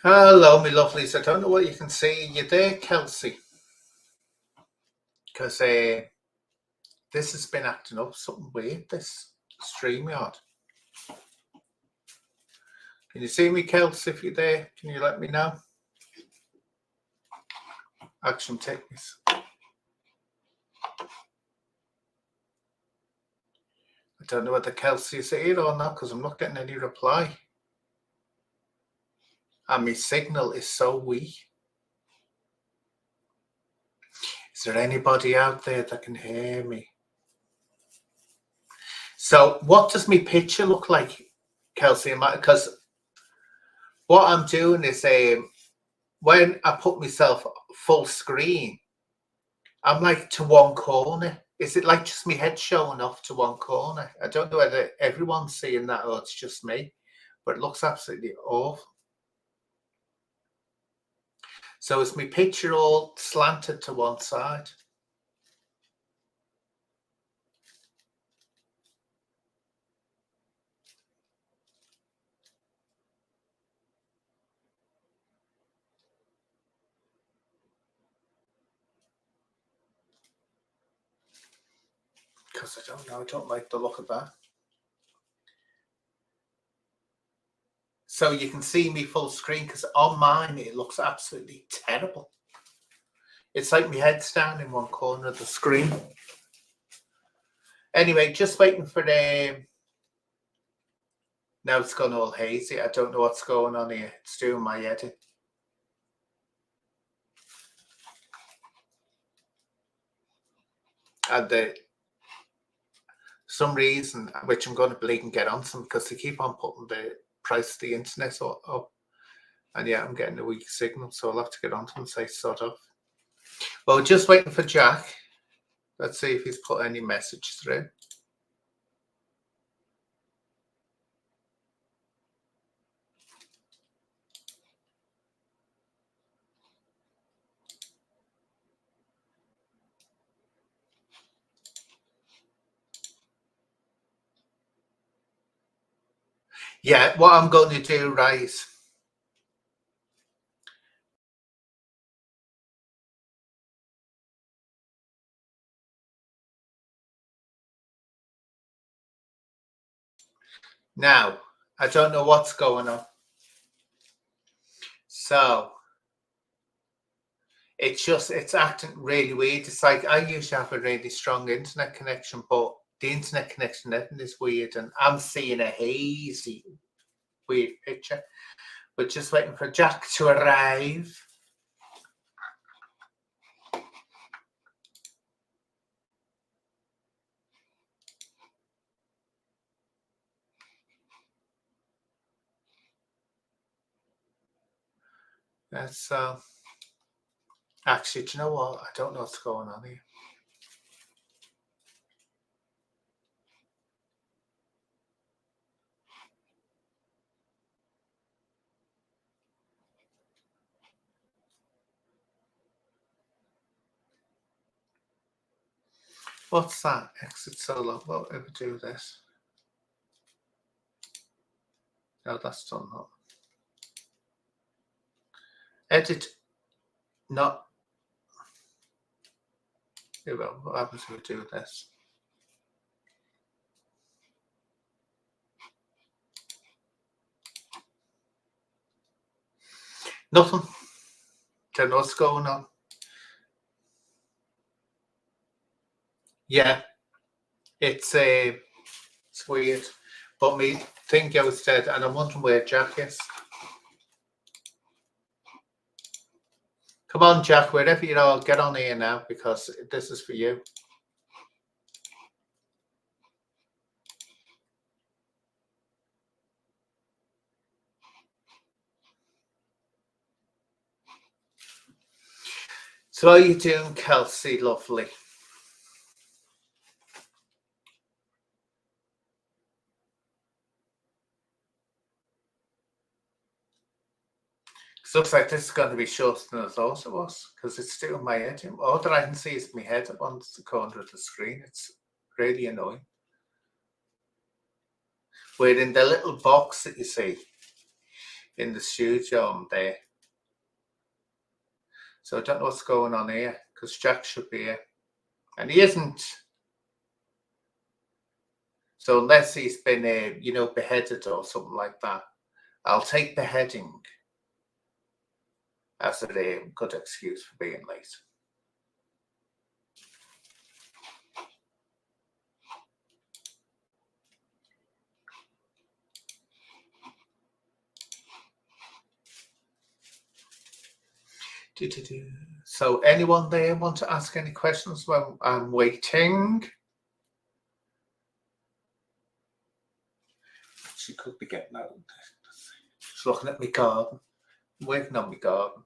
Hello, my lovelies. I don't know what you can see. You there, Kelsey? Because this has been acting up something weird, this StreamYard. Can you see me, Kelsey? If you're there, can you let me know? Action techniques. I don't know whether Kelsey is here or not because I'm not getting any reply. And my signal is so weak. Is there anybody out there that can hear me? So what does my picture look like, Kelsey? Because what I'm doing is when I put myself full screen, I'm like to one corner. Is it like just my head showing off to one corner? I don't know whether everyone's seeing that or it's just me, but it looks absolutely awful. So is my picture all slanted to one side? Because I don't know, I don't like the look of that. So you can see me full screen because on mine it looks absolutely terrible. It's like my head's down in one corner of the screen. Anyway, just waiting for now it's gone all hazy. I don't know what's going on here. It's doing my edit. And some reason, which I'm going to bleed and get on some, because they keep on putting the price of the internet up. And yeah, I'm getting a weak signal, so I'll have to get on to them and say sort of. Well, just waiting for Jack. Let's see if he's put any message through. Yeah, what I'm going to do, right, now, I don't know what's going on. So, it's acting really weird. It's like I usually have a really strong internet connection, but the internet connection is weird, and I'm seeing a hazy, weird picture. We're just waiting for Jack to arrive. That's actually, do you know what? I don't know what's going on here. What's that? Exit solo. What ever do this? No, that's done that. Edit. Not. What happens if we do this? Nothing. Don't know what's going on. Yeah, it's weird. But me think I was dead, and I'm wondering where Jack is. Come on, Jack, wherever you are, get on here now because this is for you. So how are you doing, Kelsey, lovely? Looks like this is going to be shorter than I thought it was because it's still my head. All that I can see is my head up on the corner of the screen. It's really annoying. We're in the little box that you see. in the studio. I'm there. So I don't know what's going on here, because Jack should be here. And he isn't. So unless he's been, beheaded or something like that, I'll take beheading as a good excuse for being late. So anyone there want to ask any questions while I'm waiting? She could be getting out. She's looking at my garden. I'm working on my garden.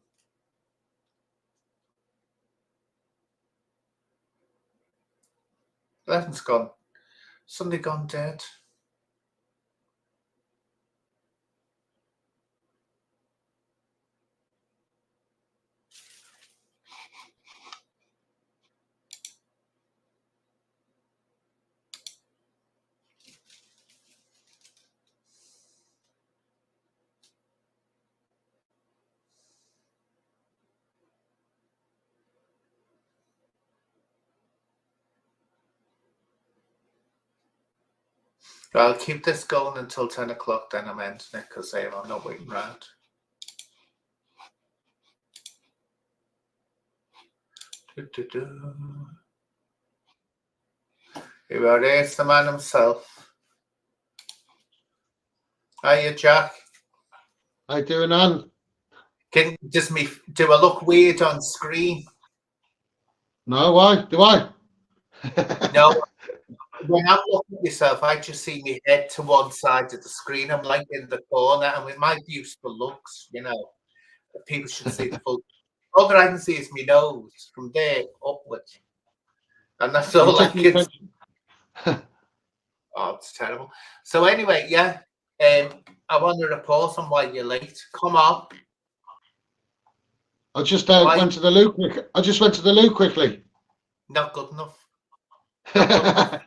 Levin's gone. Suddenly gone dead. I'll keep this going until 10 o'clock, then I'm ending it, because I'm not waiting around. Here is the man himself. Hiya, Jack. How you doing, Anne? Do I look weird on screen? No, why? Do I? No. When I'm looking at myself, I just see my head to one side of the screen. I'm like in the corner, and with my beautiful looks, people should see the full. All that I can see is my nose from there upwards, and that's all I can see. Oh, it's terrible. So anyway, yeah, I want to report on why you're late. Come on. I just went to the loo quick. I just went to the loo quickly. Not good enough. Not good enough.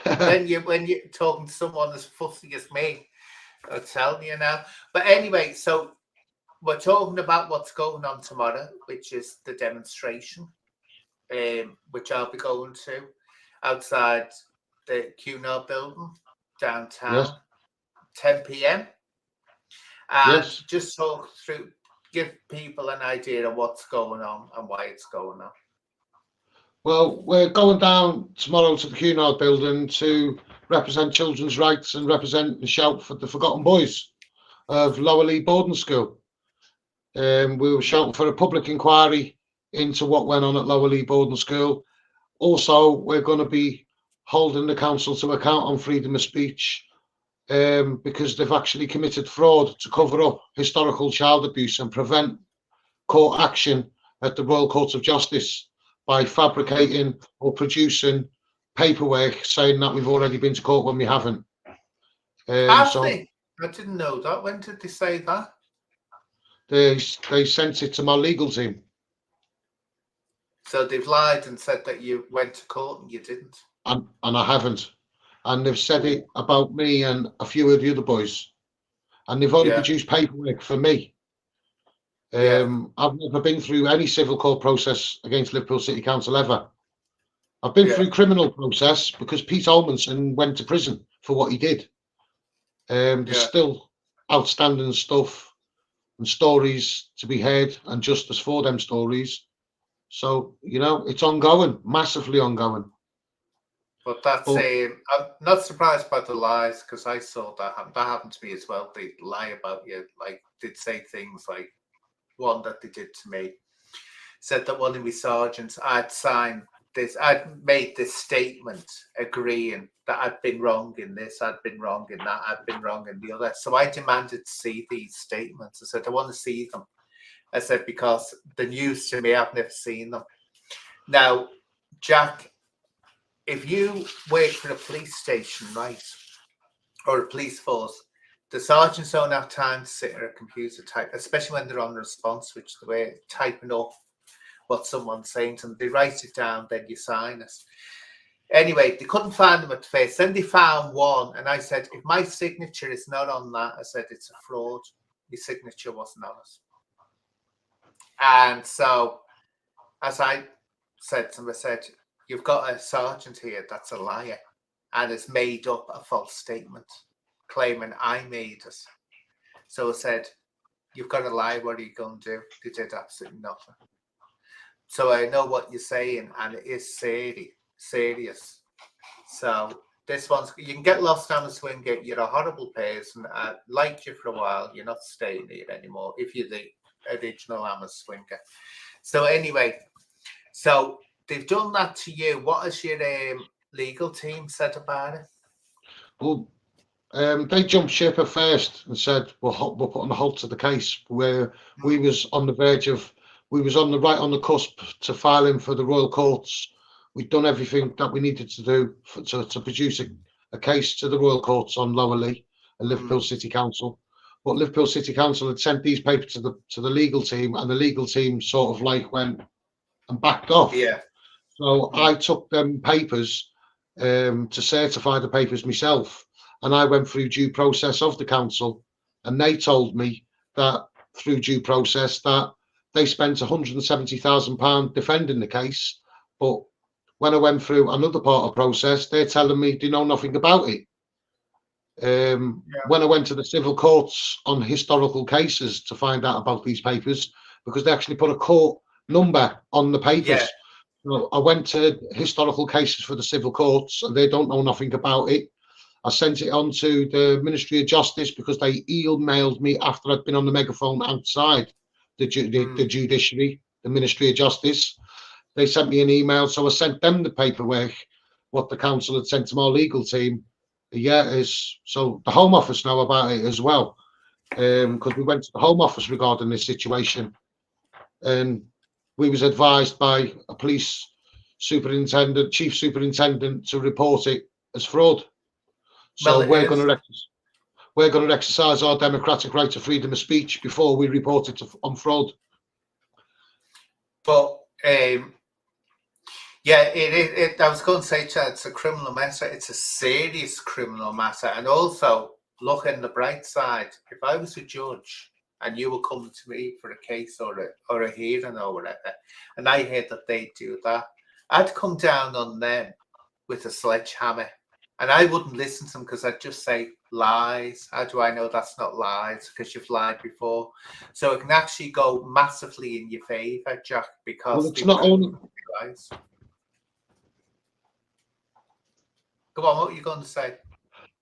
when you're talking to someone as fussy as me, I'm telling you now. But anyway, so we're talking about what's going on tomorrow, which is the demonstration, which I'll be going to outside the Cunard Building downtown, Yes. 10 p.m. And Yes. just talk through, give people an idea of what's going on and why it's going on. Well, we're going down tomorrow to the Cunard Building to represent children's rights and represent and shout for the forgotten boys of Lower Lee Boarding School. We were shouting for a public inquiry into what went on at Lower Lee Boarding School. Also, we're going to be holding the council to account on freedom of speech because they've actually committed fraud to cover up historical child abuse and prevent court action at the Royal Court of Justice by fabricating or producing paperwork saying that we've already been to court when we haven't. Have they? I didn't know that. When did they say that? They sent it to my legal team. So they've lied and said that you went to court and you didn't. And I haven't. And they've said it about me and a few of the other boys. And they've only produced paperwork for me. I've never been through any civil court process against Liverpool City Council ever. I've been through criminal process because Pete Olmanson went to prison for what he did. There's still outstanding stuff and stories to be heard and justice for them stories. So, it's ongoing, massively ongoing. But I'm not surprised by the lies, because I saw that happen. That happened to me as well. They lie about you, like they'd say things like one that they did to me. Said that one of my sergeants, I'd made this statement agreeing that I'd been wrong in this, I'd been wrong in that, I'd been wrong in the other. So I demanded to see these statements. I said, I want to see them. I said, because the news to me, I've never seen them. Now, Jack, if you work for a police station, right, or a police force, the sergeants don't have time to sit at a computer type, especially when they're on response, which they're typing up what someone's saying to them. They write it down, then you sign it. Anyway, they couldn't find them at first. Then they found one, and I said, if my signature is not on that, I said, it's a fraud. your signature wasn't on it. And so, as I said to him, I said, you've got a sergeant here that's a liar and has made up a false statement claiming I made it. So I said, you've got to lie, what are you going to do? They did absolutely nothing. So I know what you're saying, and it is serious. So this one's, you can get lost down the swing gate. You're a horrible person. I liked you for a while. You're not staying here anymore if you're the original Hammer Swinger. So anyway, so they've done that to you. What has your legal team said about it? Well, they jumped ship at first and said we're putting a halt to the case, where we was on the verge of, we was on the cusp to filing for the Royal Courts. We'd done everything that we needed to do to produce a case to the Royal Courts on Lower Lee and Liverpool City Council. But Liverpool City Council had sent these papers to the legal team, and the legal team sort of like went and backed off. Yeah. So I took them papers to certify the papers myself, and I went through due process of the council, and they told me that through due process that they spent £170,000 defending the case, but when I went through another part of the process, they're telling me they know nothing about it. When I went to the civil courts on historical cases to find out about these papers, because they actually put a court number on the papers. Yeah. So I went to historical cases for the civil courts, and they don't know nothing about it. I sent it on to the Ministry of Justice because they emailed me after I'd been on the megaphone outside the judiciary, the Ministry of Justice. They sent me an email, so I sent them the paperwork, what the council had sent to my legal team. So the Home Office know about it as well, because we went to the Home Office regarding this situation, and we was advised by a police superintendent, chief superintendent, to report it as fraud. So we're going to exercise our democratic right to freedom of speech before we report it on fraud. But yeah, I was going to say, Chad, it's a criminal matter. It's a serious criminal matter. And also, look on the bright side. If I was a judge and you were coming to me for a case or a hearing or whatever, and I heard that they do that, I'd come down on them with a sledgehammer, and I wouldn't listen to them because I'd just say lies. How do I know that's not lies? Because you've lied before. So it can actually go massively in your favour, Jack, because it's not only lies. Go on, what are you going to say?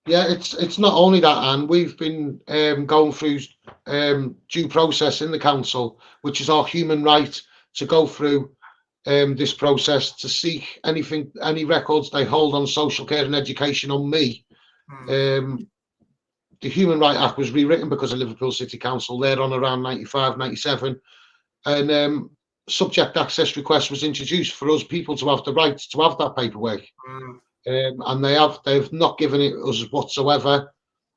Yeah, it's not only that, Anne. We've been going through due process in the council, which is our human right to go through this process to seek any records they hold on social care and education on me. The Human Right Act was rewritten because of Liverpool City Council there on around 95, 97, and subject access request was introduced for us people to have the right to have that paperwork. And they've not given it us whatsoever.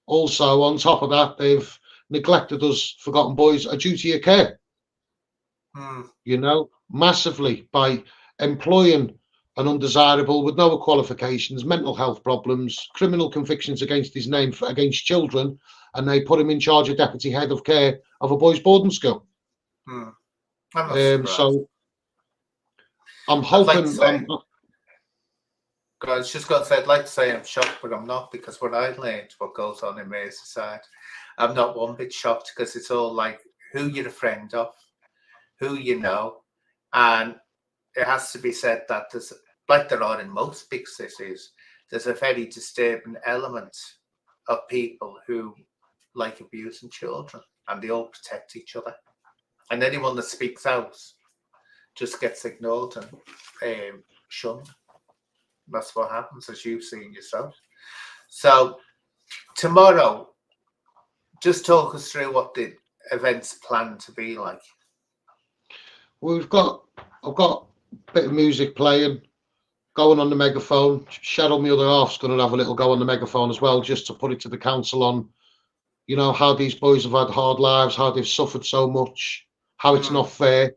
Also, on top of that, they've neglected us, Forgotten Boys, a duty of care. You know, massively, by employing an undesirable with no qualifications, mental health problems, criminal convictions against his name against children, and they put him in charge of deputy head of care of a boys' boarding school. So I'm hoping. I was just going to say, I'd like to say I'm shocked, but I'm not, because what I learned, what goes on in Merseyside, I'm not one bit shocked, because it's all like who you're a friend of, who you know, and it has to be said that there's, like there are in most big cities, there's a very disturbing element of people who like abusing children, and they all protect each other, and anyone that speaks out just gets ignored and shunned. That's what happens, as you've seen yourself. So tomorrow, just talk us through what the event's planned to be like. Well, I've got a bit of music playing, going on the megaphone. Cheryl, my other half's going to have a little go on the megaphone as well, just to put it to the council on, you know, how these boys have had hard lives, how they've suffered so much, how it's not fair,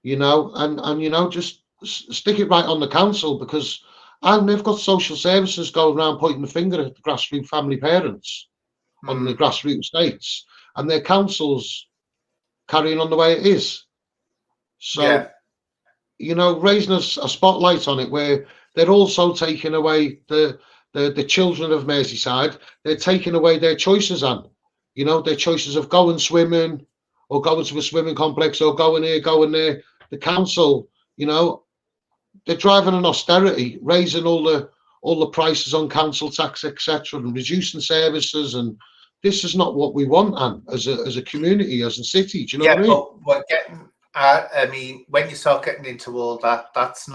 you know, and you know, just stick it right on the council, because they've got social services going around pointing the finger at the grassroots family parents on the grassroots estates, and their councils carrying on the way it is. So, Yeah. you know, raising a spotlight on it, where they're also taking away the children of Merseyside, they're taking away their choices, and, you know, their choices of going swimming or going to a swimming complex or going here, going there. The council, you know, they're driving an austerity, raising all the prices on council tax, etc., and reducing services. And this is not what we want, Anne, as a community, as a city. Do you know what I mean? But we're getting. I mean, when you start getting into all that, that's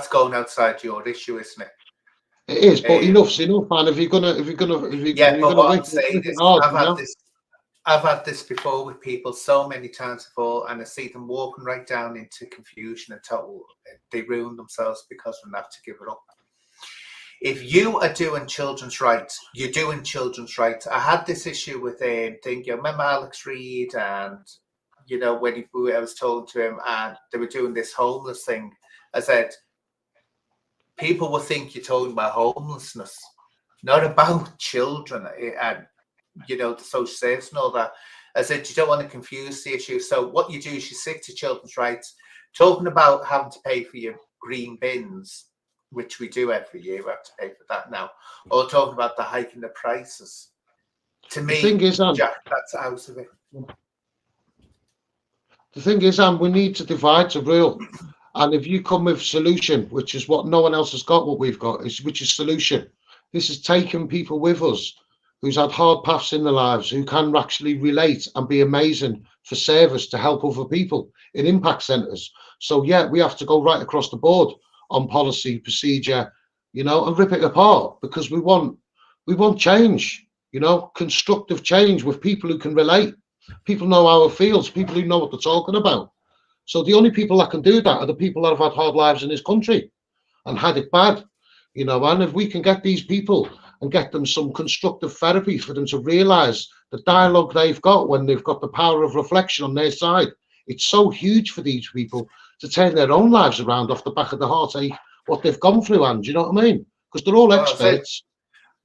going outside your issue, isn't it? It is, but enough's enough, man. If you're gonna What wait, I'm saying is, hard, I've had this before with people so many times before, and I see them walking right down into confusion and total. They ruin themselves because they have to give it up. If you are doing children's rights, you're doing children's rights. I had this issue with you remember Alex Reid, and you know when I was talking to him, and they were doing this homeless thing. I said, people will think you're talking about homelessness, not about children and, you know, the social service and all that. I said, you don't want to confuse the issue. So what you do is you stick to children's rights, talking about having to pay for your green bins, which we do every year. We have to pay for that now. Or talking about the hike in the prices. To me, the thing is, Jack, that's out of it. The thing is, we need to divide to rule. And if you come with solution, which is what no one else has got, what we've got, which is solution. This is taking people with us who's had hard paths in their lives, who can actually relate and be amazing for service to help other people in impact centres. So yeah, we have to go right across the board on policy, procedure, you know, and rip it apart, because we want change, you know, constructive change with people who can relate. People know how it feels, people who know what they're talking about. So the only people that can do that are the people that have had hard lives in this country and had it bad, you know. And if we can get these people and get them some constructive therapy for them to realise the dialogue they've got when they've got the power of reflection on their side, it's so huge for these people to turn their own lives around off the back of the heartache, what they've gone through, and do you know what I mean? Because they're all experts.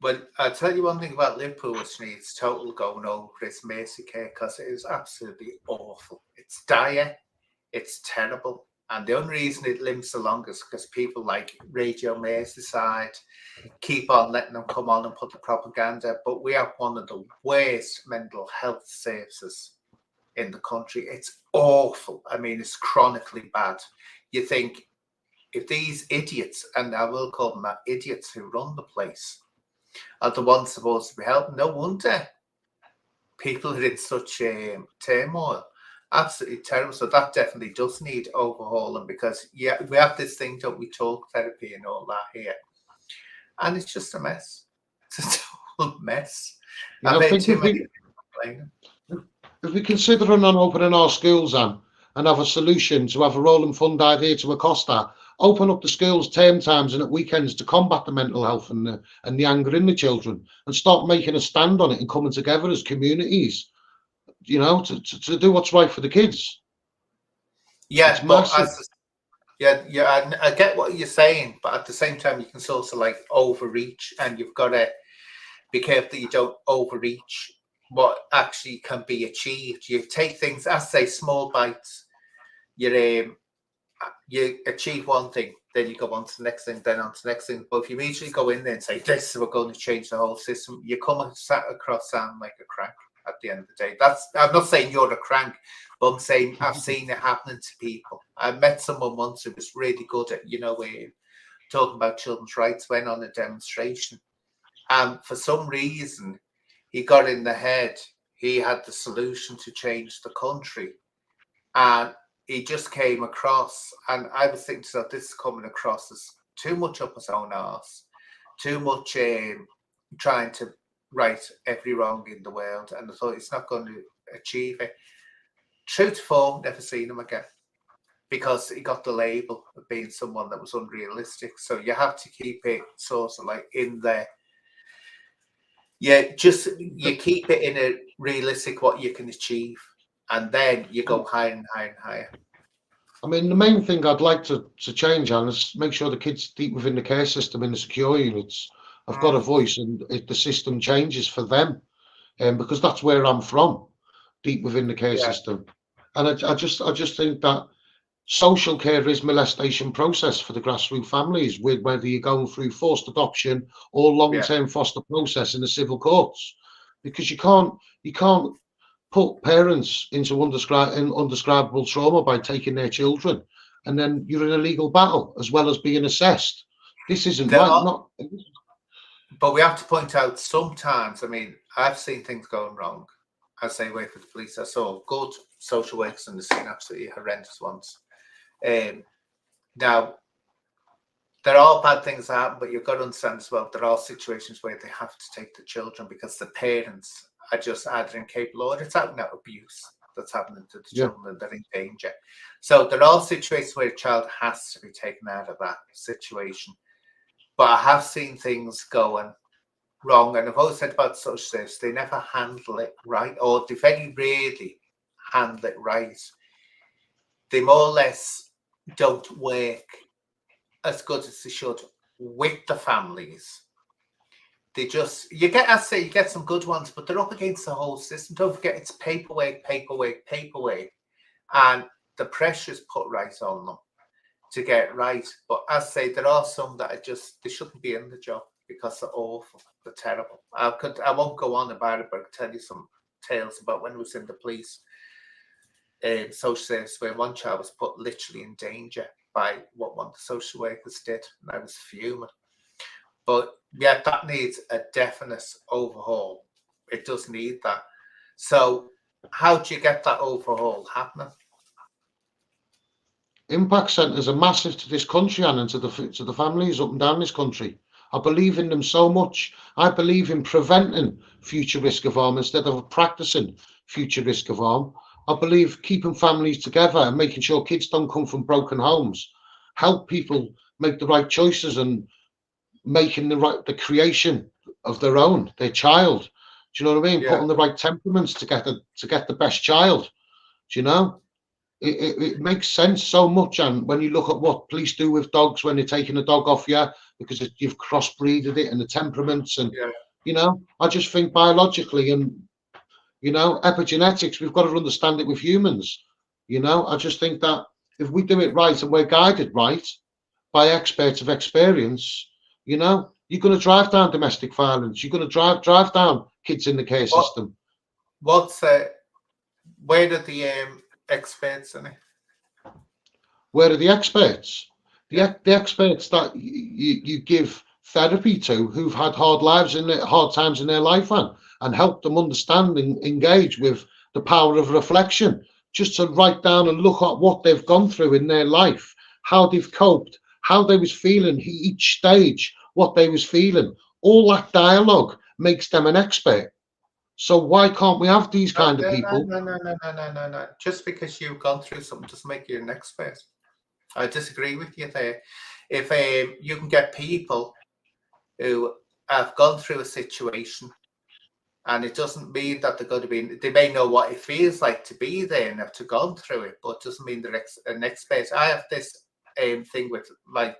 But I'll tell you one thing about Liverpool, which needs total going over, is Mercycare, because it is absolutely awful. It's dire. It's terrible, and the only reason it limps along is because people like Radio Merseyside keep on letting them come on and put the propaganda. But we have one of the worst mental health services in the country. It's awful. I mean, it's chronically bad. You think if these idiots, and I will call them that, idiots who run the place, are the ones supposed to be helping, no wonder people are in such turmoil. Absolutely terrible. So that definitely does need overhauling, because yeah, we have this thing, don't we, talk therapy and all that here, and it's just a mess. It's a total mess. I think if we consider on opening our schools, and have a solution to have a rolling fund idea to accost that, open up the schools term times and at weekends to combat the mental health and the anger in the children, and start making a stand on it and coming together as communities, you know, to do what's right for the kids. Yeah, but I get what you're saying, but at the same time, you can sort of like overreach, and you've got to be careful that you don't overreach what actually can be achieved. You take things, I say, small bites. You achieve one thing, then you go on to the next thing, then on to the next thing. But if you immediately go in there and say, this, we're going to change the whole system, you come across sound like a crank. At the end of the day, I'm not saying you're a crank, but I'm saying I've seen it happening to people. I met someone once who was really good at, you know, talking about children's rights, went on a demonstration, and for some reason he got in the head he had the solution to change the country, and he just came across, and I was thinking, so this is coming across as too much up his own arse, too much trying to right every wrong in the world, and I thought it's not going to achieve it. True to form, never seen him again, because he got the label of being someone that was unrealistic. So you have to keep it sort of like in there. Yeah, just you keep it in a realistic what you can achieve, and then you go higher and higher and higher. I mean, the main thing I'd like to change on is make sure the kids deep within the care system in the secure units have got a voice, and if the system changes for them, because that's where I'm from, deep within the care Yeah, system. And I just think that social care is molestation process for the grassroots families, with whether you're going through forced adoption or yeah. long-term foster process in the civil courts, because you can't put parents into undescribable trauma by taking their children, and then you're in a legal battle as well as being assessed. This isn't There right. are, Not but we have to point out sometimes. I mean, I've seen things going wrong. I say wait for the police. I saw good social workers in the scene, absolutely horrendous ones. Now, there are bad things that happen, but you've got to understand as well, there are situations where they have to take the children because the parents are just either incapable or it's out now abuse that's happening to the yeah. children and they're in danger. So there are situations where a child has to be taken out of that situation. But I have seen things going wrong, and I've always said about social service, they never handle it right, or they very rarely handle it right. They more or less don't work as good as they should with the families. They just, you get some good ones, but they're up against the whole system. Don't forget, it's paperwork, and the pressure's put right on them to get right. But as I say, there are some that are just, they shouldn't be in the job because they're awful, they're terrible. I won't go on about it, but I can tell you some tales about when I was in the police social service, where one child was put literally in danger by what one of the social workers did, and I was fuming. But yeah, that needs a definite overhaul. It does need that. So how do you get that overhaul happening? Impact centres are massive to this country and to the families up and down this country. I believe in them so much. I believe in preventing future risk of harm instead of practicing future risk of harm. I believe keeping families together and making sure kids don't come from broken homes, help people make the right choices and making the creation of their child. Do you know what I mean? Yeah. Putting the right temperaments to get the best child. Do you know? It makes sense so much. And when you look at what police do with dogs when they're taking a dog off you because you've crossbreeded it and the temperaments, and I just think biologically and epigenetics, we've got to understand it with humans. I just think that if we do it right and we're guided right by experts of experience, you're going to drive down domestic violence. You're going to drive down kids in the care system. Where are the experts in it? Where are the experts? Yeah. The experts that you give therapy to, who've had hard times in their life, and help them understand and engage with the power of reflection, just to write down and look at what they've gone through in their life, how they've coped, how they was feeling each stage, what they was feeling. All that dialogue makes them an expert. So why can't we have these kind of people? No. Just because you've gone through something doesn't make you an expert. I disagree with you there. If you can get people who have gone through a situation, and it doesn't mean that they're going to be, they may know what it feels like to be there and have to gone through it, but it doesn't mean they're an expert. I have this thing with, like,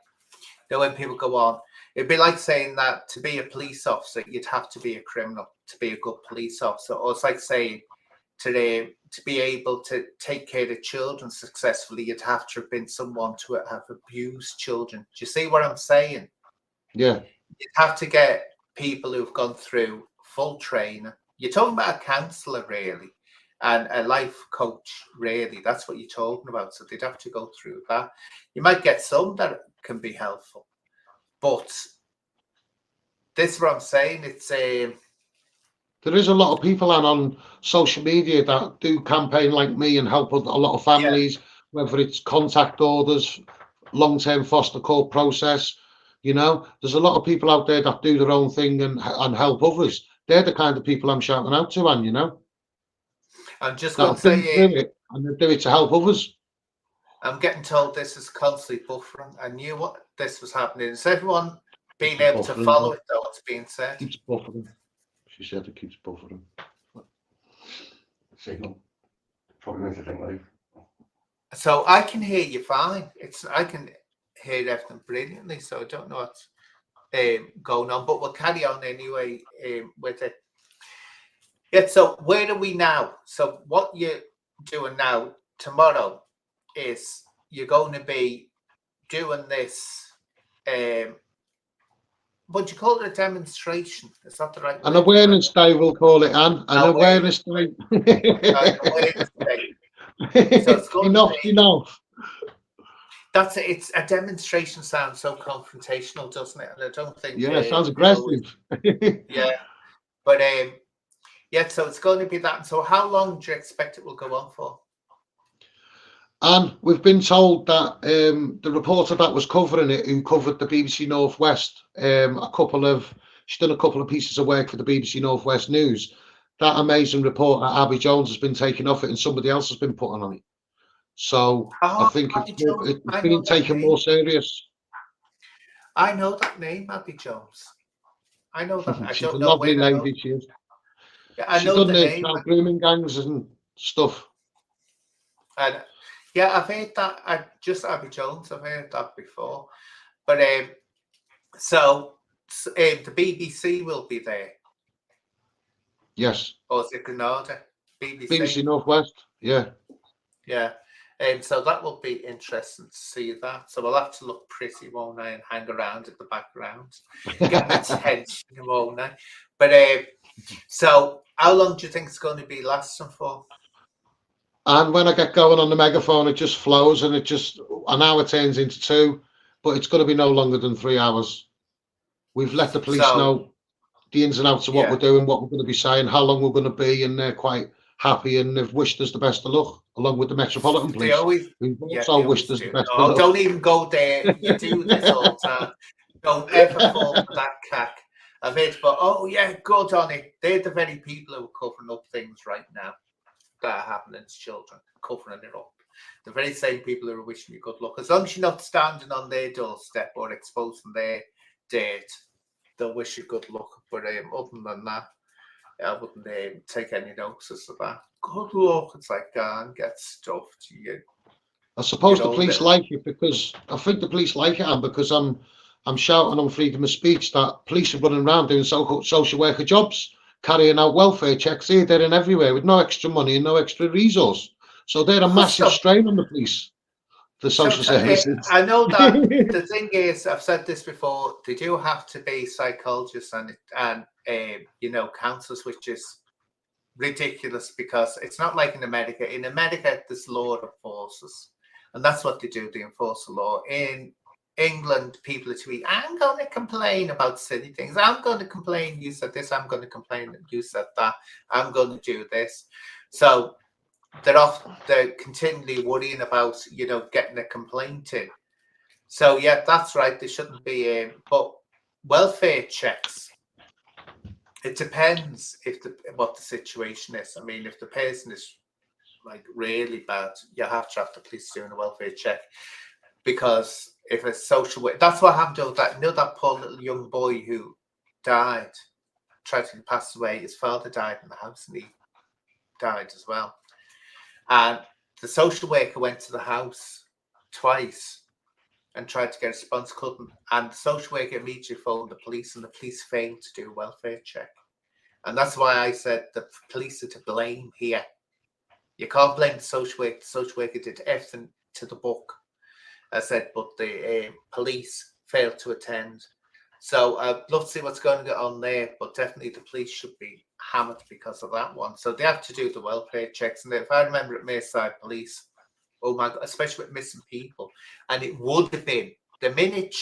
when people go on, it'd be like saying that to be a police officer, you'd have to be a criminal to be a good police officer. Or it's like saying today, to be able to take care of children successfully, you'd have to have been someone to have abused children. Do you see what I'm saying? Yeah. You'd have to get people who've gone through full training. You're talking about a counsellor, really, and a life coach, really. That's what you're talking about. So they'd have to go through that. You might get some that can be helpful, but this is what I'm saying. It's there is a lot of people on social media that do campaign like me and help with a lot of families, whether it's contact orders, long-term foster court process. There's a lot of people out there that do their own thing and help others. They're the kind of people I'm shouting out to, and I'm just going to do say it, and they do it to help others. I'm getting told this is constantly buffering. I knew what this was happening. Is everyone being able to follow it, though, what's being said? Keeps buffering. She said it keeps buffering. Signal. Probably makes it think live. So I can hear you fine. I can hear everything brilliantly. So I don't know what's going on, but we'll carry on anyway with it. Yeah, so where are we now? So what you're doing now tomorrow is you're going to be doing this. What do you call it? A demonstration? Is that the right An word? awareness day, we'll call it, Anne. An Awareness. awareness day. Awareness day. So it's going to Enough, be. enough. That's it. It's a demonstration. Sounds so confrontational, doesn't it? And I don't think. Yeah, sounds people aggressive. yeah, but yeah. So it's going to be that. So how long do you expect it will go on for? And we've been told that the reporter that was covering it, who covered the BBC Northwest, she's done a couple of pieces of work for the BBC Northwest News. That amazing reporter, Abby Jones, has been taken off it and somebody else has been putting on it. So I think Abby it's Jones. I know being that taken name. more serious. I know that name, Abby Jones. I know that. I She's a don't know lovely when. lady, she is. Yeah, I She's know done the the name. child grooming gangs and stuff. And yeah, I've heard that. Abby Jones. I've heard that before. But so the BBC will be there. Yes. Or is it Cunard? BBC Northwest. Yeah. Yeah. So that will be interesting to see that. So I'll have to look pretty, won't I, and hang around in the background, get my attention, won't I? But so how long do you think it's going to be lasting for? And when I get going on the megaphone, it just flows and an hour turns into 2, but it's going to be no longer than 3 hours. We've let the police know the ins and outs of what we're doing, what we're going to be saying, how long we're going to be, and they're quite happy and they've wished us the best of luck, along with the Metropolitan Police. They always, wished us the best of luck. Don't even go there. You do this all the time. Don't ever fall for that cack of it. But oh yeah, good on it. They're the very people who are covering up things right now that are happening to children, covering it up. The very same people who are wishing you good luck. As long as you're not standing on their doorstep or exposing their dirt, they'll wish you good luck. But other than that, I wouldn't take any notice of that. Good luck. It's like, go and get stuffed. I suppose the police like it because I think the police like it, and because I'm shouting on freedom of speech that police are running around doing social worker jobs, carrying out welfare checks here, there, and everywhere with no extra money and no extra resource. So they're a massive strain on the police, the social services. I know that the thing is, I've said this before, they do have to be psychologists and counselors, which is ridiculous because it's not like in America. In America, there's law enforcers, and that's what they do. They enforce the law. In England, people are to be, I'm going to complain about silly things. I'm going to complain you said this. I'm going to complain that you said that. I'm going to do this. So they're continually worrying about, getting a complaint in. So yeah, that's right. They shouldn't be but welfare checks. It depends what the situation is. I mean, if the person is like really bad, you have to have the police doing a welfare check, because if it's social work, that's what happened to that poor little young boy who died, tragically passed away. His father died in the house and he died as well. And the social worker went to the house twice and tried to get a response, couldn't. And the social worker immediately phoned the police, and the police failed to do a welfare check. And that's why I said the police are to blame here. You can't blame the social worker. The social worker did everything to the book, I said, but the police failed to attend. So I'd love to see what's going on there, but definitely the police should be hammered because of that one. So they have to do the welfare checks. And if I remember at Merseyside Police, oh my God, especially with missing people, and it would have been the minute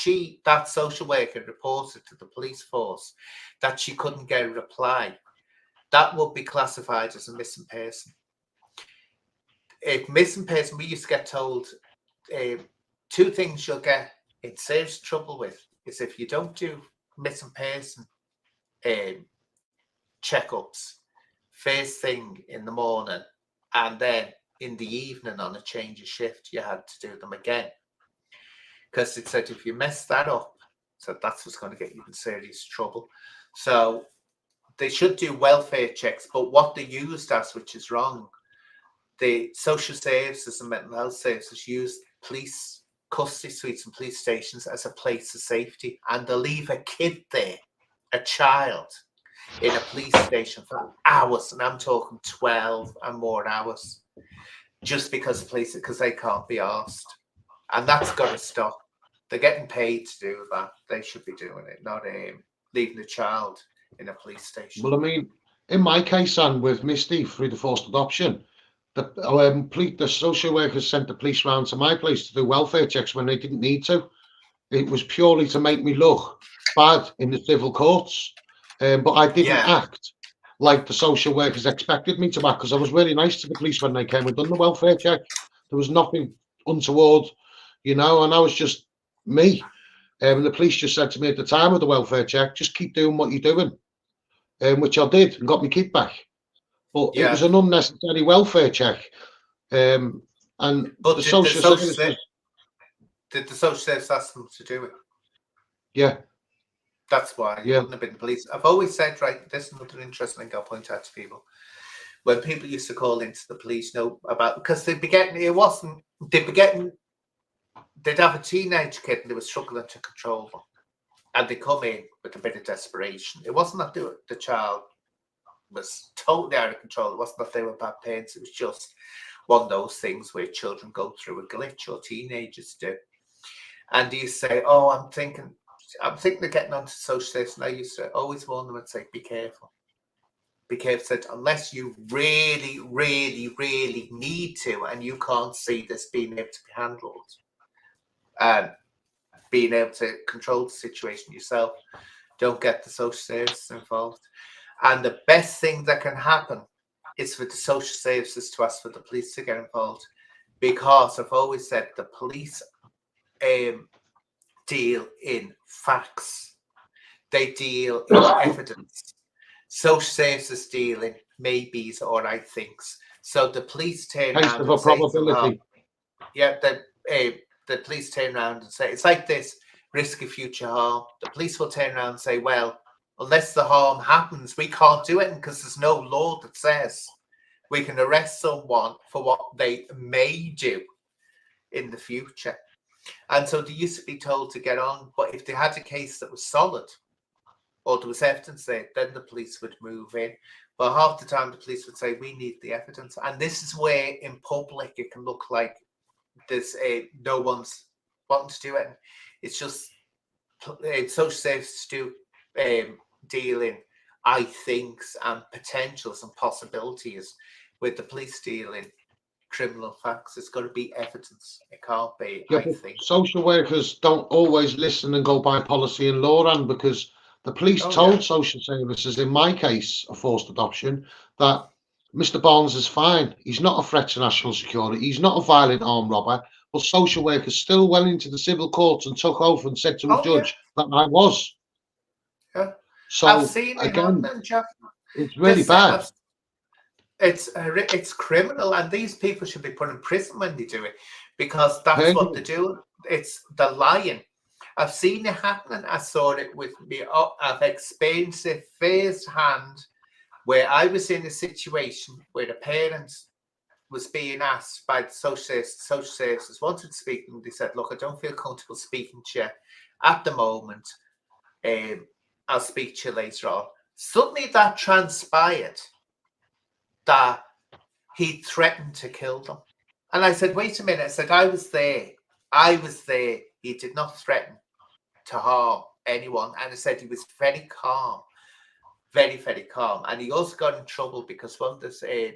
that social worker reported to the police force that she couldn't get a reply, that would be classified as a missing person. If missing person, we used to get told 2 things you'll get in serious trouble with is if you don't do missing person checkups first thing in the morning, and then in the evening on a change of shift, you had to do them again. Because it said if you mess that up, so that's what's going to get you in serious trouble. So they should do welfare checks, but what they used as, which is wrong, the social services and mental health services use police custody suites and police stations as a place of safety, and they'll leave a kid there, a child. in a police station for hours, and I'm talking 12 and more hours, just because they can't be asked, and that's got to stop. They're getting paid to do that. They should be doing it, not leaving a child in a police station. Well, I mean, in my case, and with Misty through the forced adoption, the social workers sent the police round to my place to do welfare checks when they didn't need to. It was purely to make me look bad in the civil courts, but I didn't act like the social workers expected me to act, because I was really nice to the police when they came and done the welfare check. There was nothing untoward, and I was just me. And the police just said to me at the time of the welfare check, just keep doing what you're doing, which I did and got my kid back. But it was an unnecessary welfare check. But the social services... Did the social service ask them to do it? Yeah. That's why you wouldn't have been police. I've always said, right, this is another interesting thing I'll point out to people. When people used to call into the police, because they'd have a teenage kid and they were struggling to control them. And they come in with a bit of desperation. It wasn't that the child was totally out of control. It wasn't that they were bad parents. It was just one of those things where children go through a glitch, or teenagers do. And you say, oh, I'm thinking of getting onto social service. And I used to always warn them and say, be careful. Be careful. Said, unless you really, really, really need to, and you can't see this being able to be handled, being able to control the situation yourself, don't get the social services involved. And the best thing that can happen is for the social services to ask for the police to get involved, because I've always said the police deal in facts. They deal in evidence. Social services deal in maybes or I thinks. So the police turn around and say, the police turn around and say, it's like this, risk of future harm. The police will turn around and say, well, unless the harm happens, we can't do it because there's no law that says we can arrest someone for what they may do in the future. And so they used to be told to get on, but if they had a case that was solid, or there was evidence there, then the police would move in. But half the time the police would say, we need the evidence. And this is where in public it can look like there's no one's wanting to do it. It's just social services do deal in I thinks and potentials and possibilities, with the police dealing criminal facts. It's got to be evidence. It can't be I think. Social workers don't always listen and go by policy and law, and because the police told social services, in my case of forced adoption, that Mr. Barnes is fine. He's not a threat to national security. He's not a violent armed robber. But social workers still went into the civil courts and took over and said to a judge that I was. Yeah. So I've seen it again, happen, Jeff. it's really bad. It's criminal, and these people should be put in prison when they do it, because that's what they do. It's the lying. I've seen it happening. I saw it with me. I've experienced it firsthand, where I was in a situation where the parents was being asked by the social services wanted to speak, and they said, look, I don't feel comfortable speaking to you at the moment. I'll speak to you later on. Suddenly that transpired that he threatened to kill them. And I said, wait a minute. I said, I was there. He did not threaten to harm anyone. And I said he was very calm, very, very calm. And he also got in trouble because one of the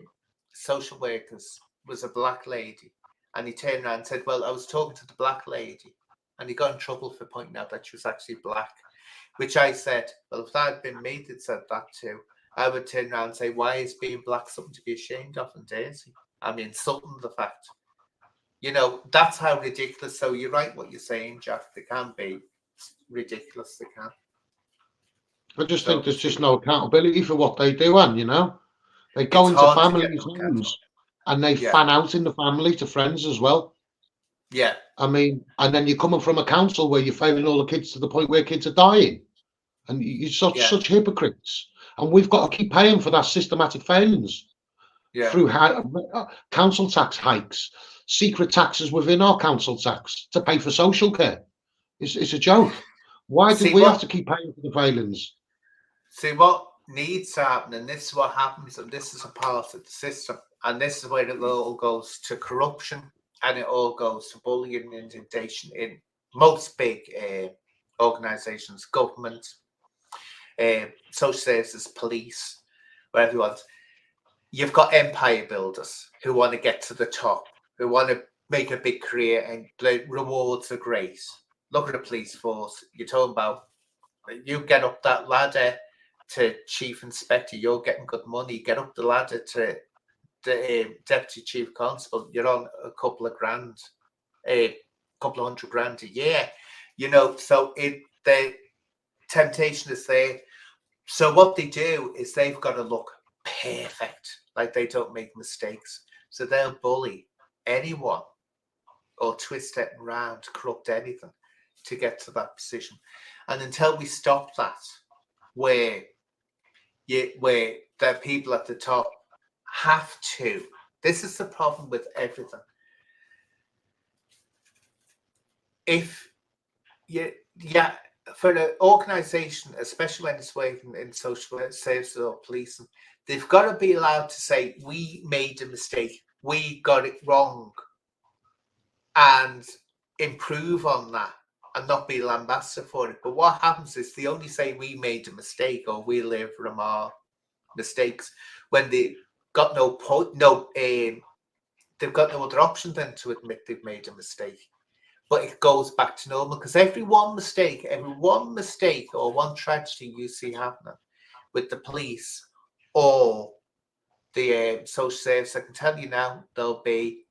social workers was a black lady. And he turned around and said, well, I was talking to the black lady. And he got in trouble for pointing out that she was actually black, which I said, well, if that had been me that said that too, I would turn around and say, why is being black something to be ashamed of and dirty? I mean, something the fact. That's how ridiculous. So you're right what you're saying, Jack. They can be ridiculous. They can. I just think there's just no accountability for what they do, and they go into families' homes and they fan out in the family to friends as well. Yeah. I mean, and then you're coming from a council where you're failing all the kids to the point where kids are dying, and you're such hypocrites. And we've got to keep paying for that systematic failings through council tax hikes, secret taxes within our council tax to pay for social care. It's a joke. Why do we have to keep paying for the failings? See, what needs to happen, and this is what happens, and this is a part of the system, and this is where it all goes to corruption, and it all goes to bullying and intimidation in most big organisations, government, social services, police, where everyone's. You've got empire builders who want to get to the top, who want to make a big career, and the rewards are great. Look at the police force. You're talking about, you get up that ladder to chief inspector, you're getting good money. Get up the ladder to the deputy chief constable, you're on a couple of grand, a couple of $100,000 a year. So the temptation is there. So what they do is they've got to look perfect, like they don't make mistakes. So they'll bully anyone or twist it around, corrupt anything to get to that position. And until we stop that, where the people at the top have to, this is the problem with everything. If for an organisation, especially when it's working in social services or policing, they've got to be allowed to say, we made a mistake, we got it wrong, and improve on that and not be lambasted for it. But what happens is they only say we made a mistake or we learn from our mistakes when they've got no point, they've got no other option than to admit they've made a mistake. But it goes back to normal, because every one mistake or one tragedy you see happening with the police or the social service, I can tell you now, there'll be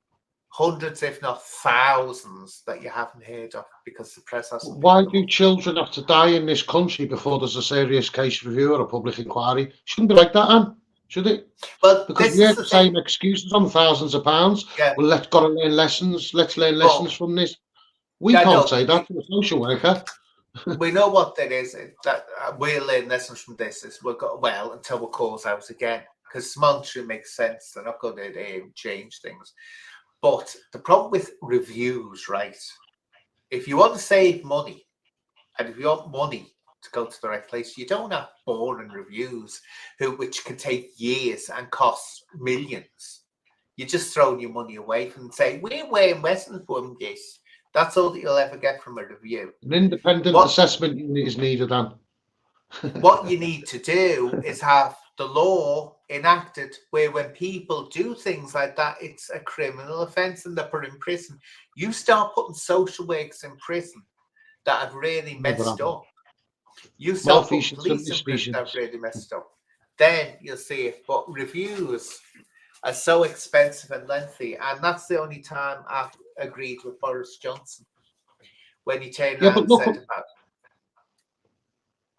hundreds, if not thousands, that you haven't heard of because the press hasn't. Why do children have to die in this country before there's a serious case review or a public inquiry? Shouldn't be like that, Anne, should it? Well, because we have the same excuses on thousands of pounds. Yeah. Well, let's got to learn lessons. Let's learn lessons from this. We can't say that to a social worker. We know what that is. That we'll learn lessons from this. Is we've got until we calls out again, because monitoring makes sense. They're not going to change things. But the problem with reviews, right? If you want to save money, and if you want money to go to the right place, you don't have boring reviews, which can take years and cost millions. You're just throwing your money away from and say, we're wearing Western from this. That's all that you'll ever get from a review. An independent assessment unit is needed, then. What you need to do is have the law enacted where when people do things like that, it's a criminal offence and they're put in prison. You start putting social workers in prison that have really messed up. You start putting police in prison that have really messed up. Then you'll see it. But reviews are so expensive and lengthy, and that's the only time I've agreed with Boris Johnson when he turned around and said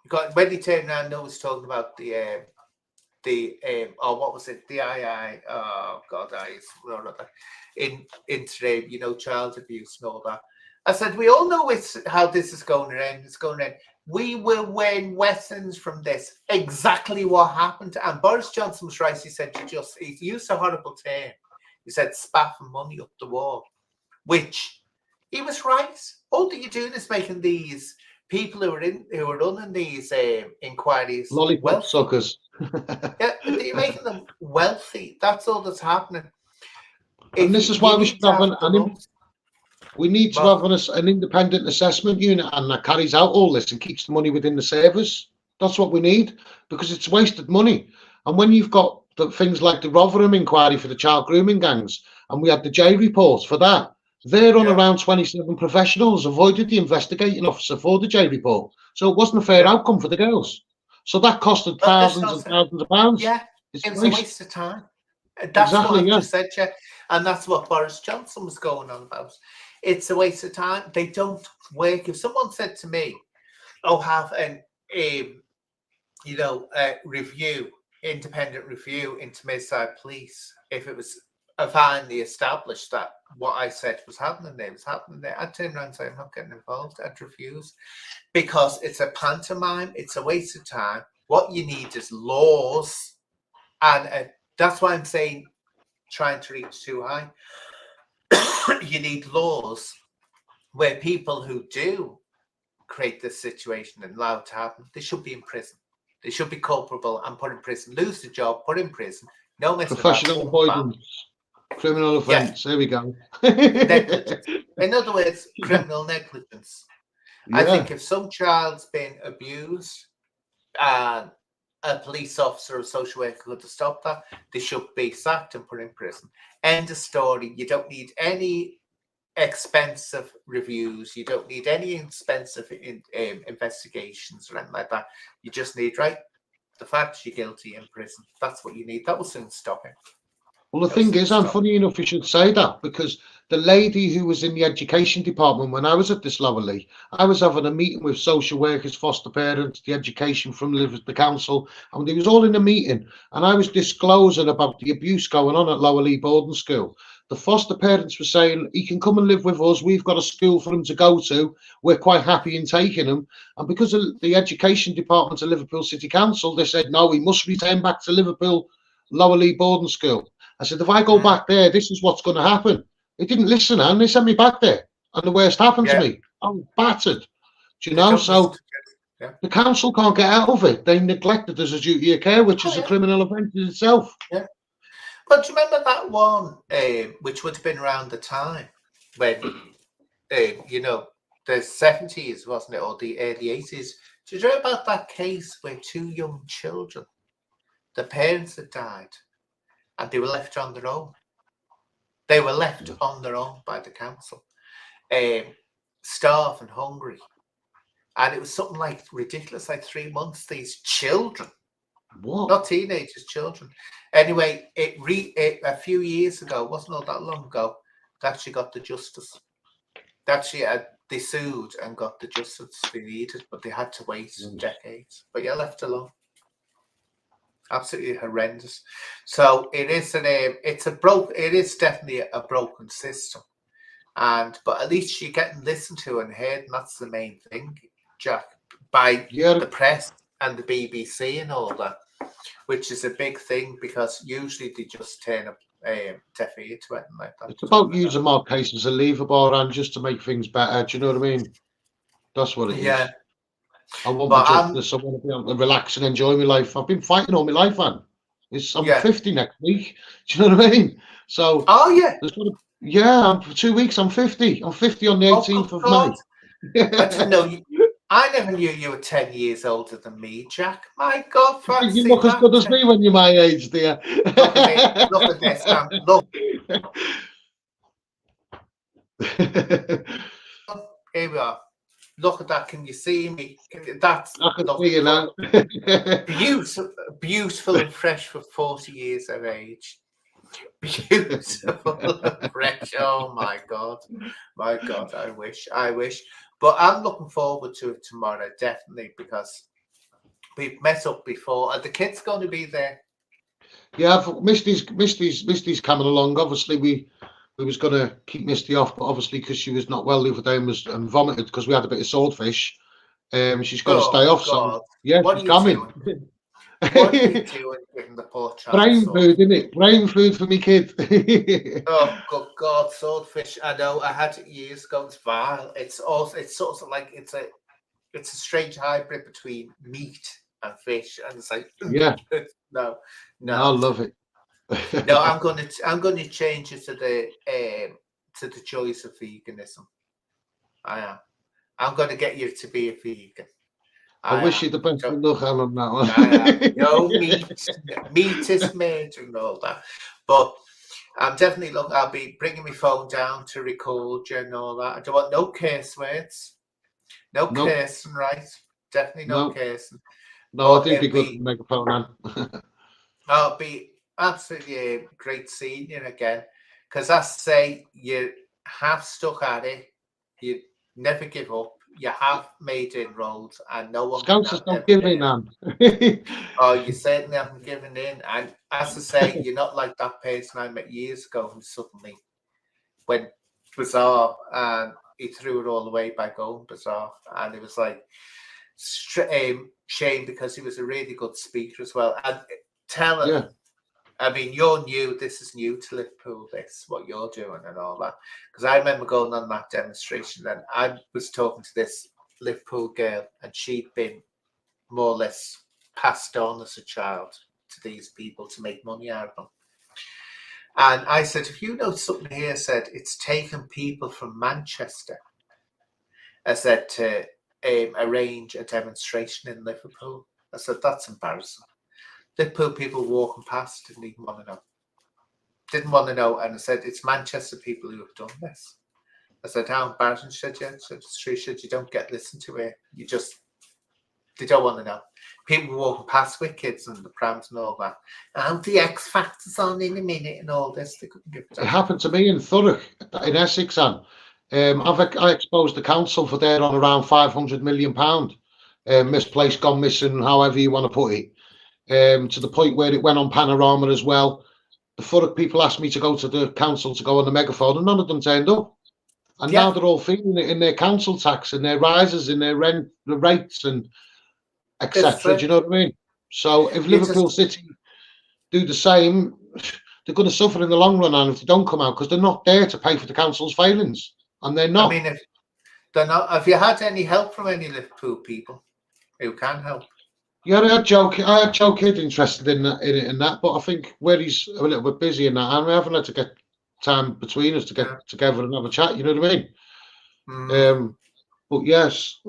about. When he turned around and was talking about the what was it? The in today, child abuse and all that. I said, we all know how this is going to end. It's going to end. We will win lessons from this. Exactly what happened. And Boris Johnson was right. He said, he used a horrible term. He said, spaffing money up the wall, which he was right. All that you're doing is making these people who are running these inquiries lollipop suckers. Yeah, you're making them wealthy. That's all that's happening. And this is why we should have we need to have an independent assessment unit, and that carries out all this and keeps the money within the service. That's what we need, because it's wasted money. And when you've got the things like the Rotherham inquiry for the child grooming gangs, and we had the J reports for that, they're on around 27 professionals avoided the investigating officer for the J report. So it wasn't a fair outcome for the girls. So that costed thousands and thousands of pounds. Yeah, it was a waste of time. That's what I just said, yeah. And that's what Boris Johnson was going on about. It's a waste of time. They don't work. If someone said to me, have an review, independent review into Midside Police, if it was finally established that what I said was happening there, I'd turn around and say, I'm not getting involved. I'd refuse, because it's a pantomime. It's a waste of time. What you need is laws, and that's why I'm saying trying to reach too high. You need laws where people who do create this situation and allow it to happen, they should be in prison. They should be culpable and put in prison. Lose the job, put in prison. No messing Professional about. avoidance, criminal offence. There we go. Negligence. In other words, criminal negligence. I Yeah. think if some child's been abused and a police officer or social worker could have stopped that, they should be sacked and put in prison. End of story. You don't need any expensive reviews. You don't need any expensive investigations or anything like that. You just need, right, the fact you're guilty in prison. That's what you need. That will soon stop it. Well, the thing is, I'm funny enough you should say that, because the lady who was in the education department when I was at this Lower Lee, I was having a meeting with social workers, foster parents, the education from the council, and they was all in a meeting, and I was disclosing about the abuse going on at Lower Lee Boarding School. The foster parents were saying, he can come and live with us. We've got a school for him to go to. We're quite happy in taking him. And because of the education department of Liverpool City Council, they said, no, he must return back to Liverpool Lower Lee Boarding School. I said, if I go back there, this is what's going to happen. They didn't listen, and they sent me back there. And the worst happened to me. I was battered. Do you know? So the council can't get out of it. They neglected as a duty of care, which is a criminal offence in itself. Yeah. But do you remember that one, which would have been around the time when, you know, the 70s, wasn't it, or the early 80s? Do you know about that case where 2 young children, the parents had died, and they were left on their own? They were left on their own by the council, starved and hungry. And it was something like ridiculous, like 3 months, these children. What? Not teenagers, children. Anyway, a few years ago, wasn't all that long ago, they actually got the justice. They actually they sued and got the justice they needed, but they had to wait decades. But you're left alone. Absolutely horrendous. So it is it is definitely a broken system. But at least you're getting listened to and heard, and that's the main thing, Jack, by the press and the BBC and all that, which is a big thing, because usually they just turn up deaf ear to it and like that. It's about using more cases of lever bar and just to make things better. Do you know what I mean? That's what it is. I want justice. I want to be able to relax and enjoy my life. I've been fighting all my life, man. I'm 50 next week. Do you know what I mean? So I'm for 2 weeks. I'm 50. I'm 50 on the 18th of May. I didn't know you. I never knew you were 10 years older than me, Jack. My God, you look as good as me when you're my age, dear. Look at this, Sam. Look. Here we are. Look at that. Can you see me? I can see you now. Beautiful and fresh for 40 years of age. Beautiful and fresh. Oh my God. My God, I wish. But I'm looking forward to it tomorrow, definitely, because we've met up before. Are the kids going to be there? Yeah, Misty's coming along. Obviously, we was going to keep Misty off, but obviously because she was not well the other day and vomited because we had a bit of swordfish, she's got to stay off. God. So yeah, she's coming. What are you doing giving the poor child? Brain food, isn't it? Brain food for me kid. Oh, good God, swordfish! I know. I had it years ago. It's vile. It's sort of like it's a strange hybrid between meat and fish, and it's like no. I love it. No, I'm going to change it to the choice of veganism. I am. I'm going to get you to be a vegan. I wish you the best of luck on that one. No meat is made and all that. But I'm definitely I'll be bringing my phone down to record you and all that. I don't want no curse words. No cursing, right? Definitely no cursing. No, I think it'd be good Megaphone Man. I'll be absolutely great seeing you again. Because I say you have stuck at it. You never give up. You have made inroads, and no one. Scouts has not given in. Oh, you certainly haven't given in. And as I say, you're not like that person I met years ago who suddenly went bizarre, and he threw it all away by going bizarre. And it was like shame, because he was a really good speaker as well. And tell him. I mean, you're new. This is new to Liverpool, what you're doing and all that. Because I remember going on that demonstration, and I was talking to this Liverpool girl, and she'd been more or less passed on as a child to these people to make money out of them. And I said, if you know something here, said it's taken people from Manchester, I said, to arrange a demonstration in Liverpool. I said, that's embarrassing. Liverpool people walking past didn't even want to know. Didn't want to know. And I said, it's Manchester people who have done this. I said, how embarrassing. She said, yeah, it's true. She said, you don't get listened to it. They don't want to know. People walking past with kids and the prams and all that. And the X Factor's on in a minute and all this. They couldn't give a damn. It happened to me in Thurrock, in Essex, Anne. I exposed the council for they're on around £500 million, misplaced, gone missing, however you want to put it, to the point where it went on Panorama as well. The Thurrock people asked me to go to the council to go on the megaphone, and none of them turned up. And now they're all feeling it in their council tax and their rises in their rent, the rates, and etc. Do you know what I mean? So if Liverpool City do the same, they're going to suffer in the long run, and if they don't come out, because they're not there to pay for the council's failings, and they're not. I mean, if they're not, have you had any help from any Liverpool people who can help? Yeah, I had Joe Kidd interested in that, but I think where he's a little bit busy in that, and we haven't had to get time between us to get together and have a chat. You know what I mean? But yes,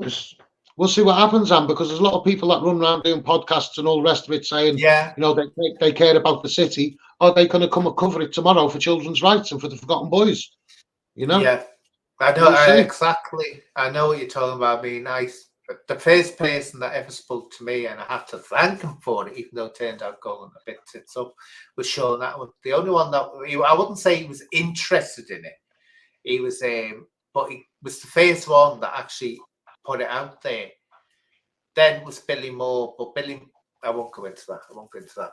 we'll see what happens, Anne, because there's a lot of people that run around doing podcasts and all the rest of it saying, you know, they care about the city. Are they going to come and cover it tomorrow for children's rights and for the forgotten boys? You know? Yeah, I know exactly. I know what you're talking about. I mean, the first person that ever spoke to me, and I have to thank him for it, even though it turned out going a bit tits up, was Sean. That was the only one that I wouldn't say he was interested in it. He was, but he was the first one that actually put it out there. Then was Billy Moore, but I won't go into that.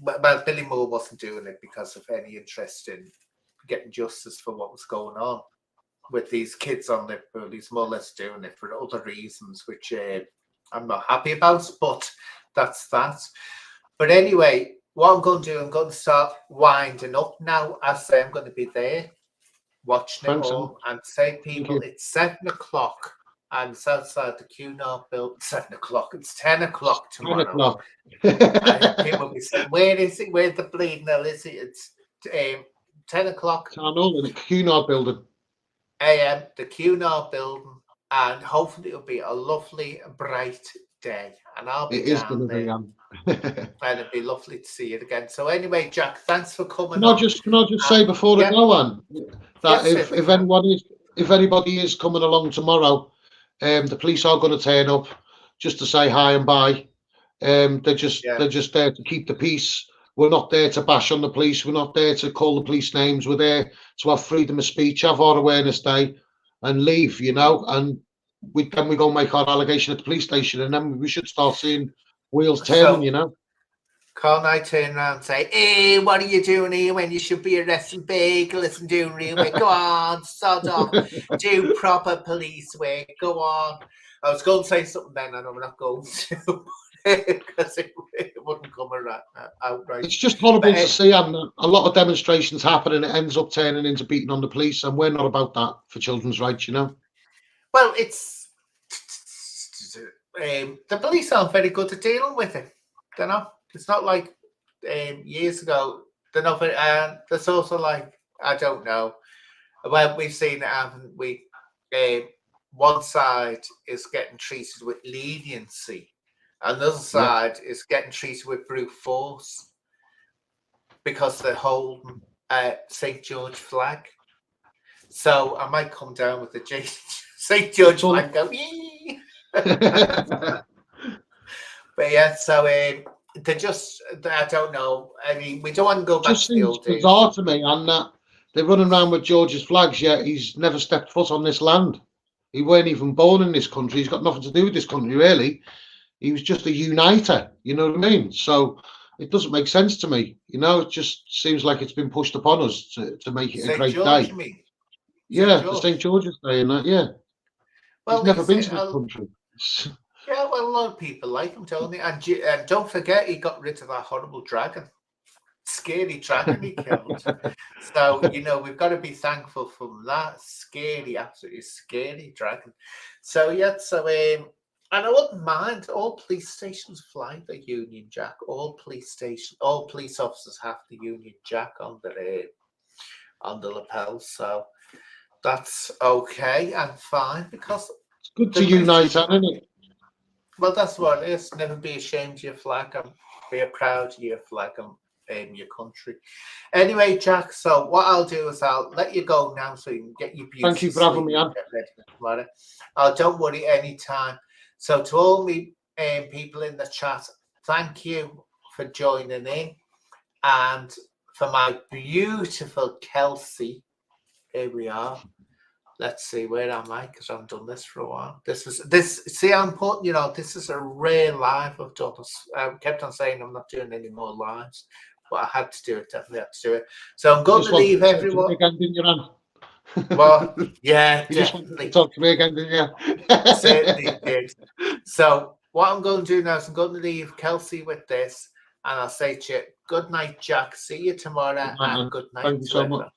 But Billy Moore wasn't doing it because of any interest in getting justice for what was going on with these kids on Liverpool. He's more or less doing it for other reasons, which I'm not happy about, but that's that. But anyway, what I'm going to do, I'm going to start winding up now. I say I'm going to be there watching it all and say, people, it's 7 o'clock. And it's outside the Cunard Buildings. 7 o'clock. It's 10 o'clock tomorrow. 10 o'clock. People will be saying, where is it? Where's the bleeding hell is it? It's 10 o'clock. Town Hall, the Cunard Building. AM, the Cunard Building. And hopefully it'll be a lovely, bright day. And I'll be down there. And it'll be lovely to see you again. So anyway, Jack, thanks for coming on. Can I just say before I go on, that if anybody is coming along tomorrow, the police are going to turn up just to say hi and bye. They're just there to keep the peace. We're not there to bash on the police. We're not there to call the police names. We're there to have freedom of speech, have our awareness day, and leave. You know, and we go make our allegation at the police station, and then we should start seeing wheels turning. You know. Can't I turn around and say, hey, what are you doing here when you should be arresting bagels and doing real work? Go on, sod off, do proper police work, go on. I was going to say something then, and I'm not going to, because it wouldn't come outright. It's just horrible to see, and a lot of demonstrations happen, and it ends up turning into beating on the police, and we're not about that for children's rights, you know? Well, it's... the police aren't very good at dealing with it, they're not. It's not like years ago. They're not very, there's also like, I don't know. Well, we've seen it happen. One side is getting treated with leniency, and the other side is getting treated with brute force because they're holding St. George flag. So I might come down with the St. George flag and go, yee! But yeah, so they're just, I don't know. I mean, we don't want to go back to the old days. It bizarre to me, and they're running around with George's flags, yet he's never stepped foot on this land. He weren't even born in this country. He's got nothing to do with this country, really. He was just a uniter, you know what I mean? So it doesn't make sense to me. You know, it just seems like it's been pushed upon us to make it a great day. Yeah, the St. George's Day and that, yeah. Well, he's never been to this country. Yeah, well, a lot of people like him, don't they? And don't forget, he got rid of that horrible dragon. Scary dragon he killed. So, you know, we've got to be thankful for that scary, absolutely scary dragon. So, yeah, so And I wouldn't mind. All police stations fly the Union Jack. All police officers have the Union Jack on the lapel. So that's okay and fine because It's good to the unite, British- isn't it? well, that's what it is. Never be ashamed of your flag and be proud of your flag and your country. Anyway, Jack, so what I'll do is I'll let you go now so you can get your beauty Thank you for having me sleep on. and get ready for tomorrow. Oh, don't worry, anytime. So to all me people in the chat, thank you for joining in. And for my beautiful Kelsey, here we are. Let's see, where am I? Because I haven't done this for a while. See, I'm putting, this is a rare live I've done. I kept on saying I'm not doing any more lives, but I had to do it, definitely had to do it. So I'm going to leave everyone. Again, didn't you, Ran? Well, yeah, You just wanted to definitely. talk to me again, didn't you? Certainly did. So what I'm going to do now is I'm going to leave Kelsey with this, and I'll say to you, good night, Jack. See you tomorrow, Good night, and man. good night Thank you to so everyone. much.